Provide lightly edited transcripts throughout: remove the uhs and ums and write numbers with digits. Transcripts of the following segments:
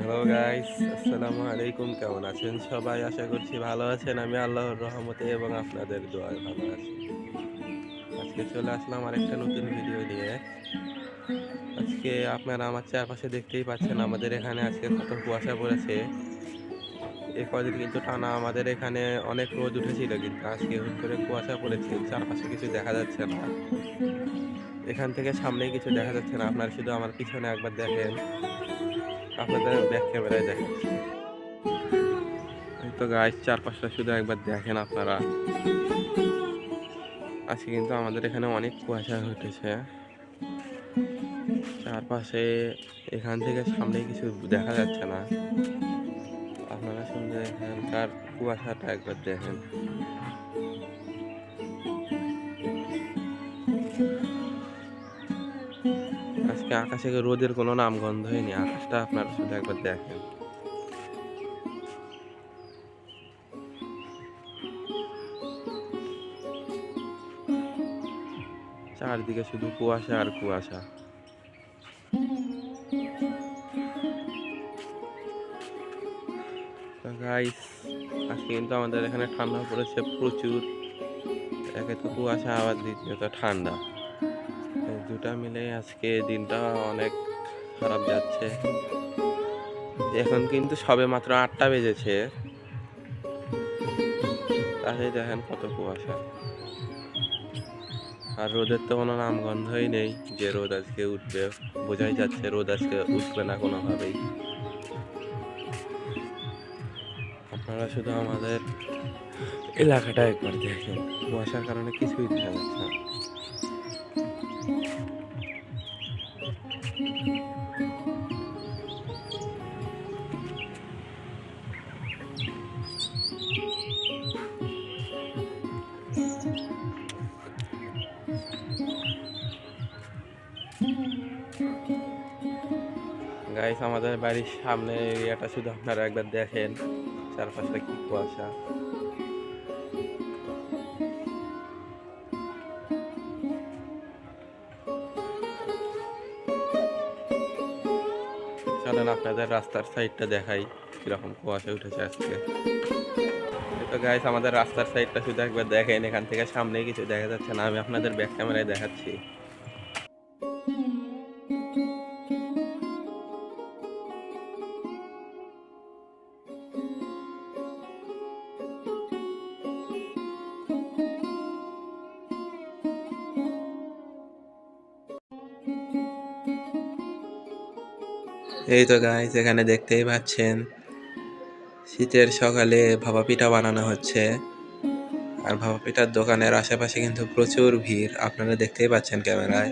Hello guys, আসসালামু আলাইকুম। কেমন আছেন সবাই? আশা করছি ভালো আছেন। আমি আল্লাহর রহমতে এবং আপনাদের দোয়ায় ভালো আছি। আজকে চলে আসলাম আরেকটা নতুন ভিডিও নিয়ে। আজকে আপনারা আমার চারপাশে দেখতেই পাচ্ছেন আমাদের এখানে আজকে কত কুয়াশা পড়েছে। এই কদিন কিন্তু টানা আমাদের এখানে অনেক রোদ উঠেছিল, কিন্তু আজকে হুট করে কুয়াশা পড়েছে, চারপাশে কিছু দেখা যাচ্ছে না। এখান থেকে সামনেই কিছু দেখা যাচ্ছে না। আপনারা শুধু আমার পিছনে একবার দেখেন, আপনাদের ব্যাক ক্যামেরায় দেখাচ্ছি। এই তো গাইস, চারপাশটা শুধু একবার দেখেন আপনারা। আজকে কিন্তু আমাদের এখানে অনেক কুয়াশা উঠেছে চারপাশে। এখান থেকে সামনে কিছু দেখা যাচ্ছে না। আপনারা শুনলে এখানকার কুয়াশাটা একবার দেখেন। আজকে আকাশে রোদের কোনো নামগন্ধই নেই। আকাশটা আপনারা শুধু একবার দেখেন। চারদিকে শুধু কুয়াশা আর কুয়াশা। গাইস, আজকে কিন্তু আমাদের এখানে ঠান্ডা পড়েছে প্রচুর। একে তো কুয়াশা, আবার দ্বিতীয়ত ঠান্ডা। এই দুটা মিলে আজকে দিনটা অনেক খারাপ যাচ্ছে। এখন কিন্তু সবে মাত্র 8টা বেজেছে, তাহলেই দেখেন কত কুয়াশা। আর রোদের তো কোনো নামগন্ধই নেই যে রোদ আজকে উঠবে। বোঝাই যাচ্ছে রোদ আজকে উঠবে না কোনোভাবেই। আপনারা শুধু আমাদের এলাকাটা একবার দেখেন, কুয়াশার কারণে কিছুই দেখা যাচ্ছে না। গাইস, আমাদের বাড়ির সামনে এরিয়াটা শুধু আপনারা একবার দেখেন, চারপাশটা কি কুয়াশা। চলেন আপনাদের রাস্তার সাইডটা দেখাই কিরকম কুয়াশা উঠেছে আজকে। তো গাইস, আমাদের রাস্তার সাইডটা শুধু একবার দেখেন। এখান থেকে সামনে কিছু দেখা যাচ্ছে না, আমি আপনাদের ব্যাক ক্যামেরায় দেখাচ্ছি। এই তো গাইস, এখানে দেখতেই পাচ্ছেন শীতের সকালে ভাপা পিঠা বানানো হচ্ছে। আর ভাপা পিঠার দোকানের আশেপাশে কিন্তু প্রচুর ভিড়, আপনারা দেখতেই পাচ্ছেন ক্যামেরায়।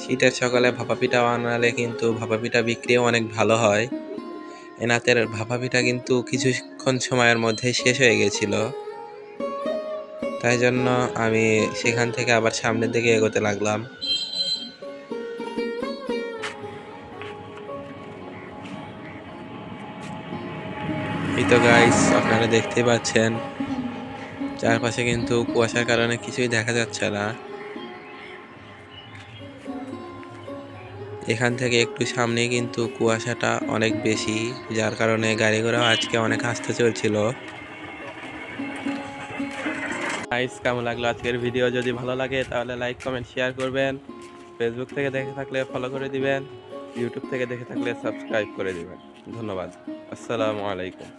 শীতের সকালে ভাপা পিঠা বানালে কিন্তু ভাপা পিঠা বিক্রিও অনেক ভালো হয়। এনাদের ভাপা পিঠা কিন্তু কিছুক্ষণ সময়ের মধ্যে শেষ হয়ে গেছিল, তাই জন্য আমি সেখান থেকে আবার সামনের দিকে এগোতে লাগলাম। এই তো গাইস, আপনারা দেখতেই পাচ্ছেন চারপাশে কিন্তু কুয়াশার কারণে কিছুই দেখা যাচ্ছে না। এখান থেকে একটু সামনে কিন্তু কুয়াশাটা অনেক বেশি, যার কারণে গাড়ি ঘোড়াও আজকে অনেক আস্তে চলছিল। গাইস, কেমন লাগলো আজকের ভিডিও? যদি ভালো লাগে তাহলে লাইক কমেন্ট শেয়ার করবেন। ফেসবুক থেকে দেখে থাকলে ফলো করে দিবেন। ইউটিউব থেকে দেখে থাকলে সাবস্ক্রাইব করে দিবেন। ধন্যবাদ। আসসালামু আলাইকুম।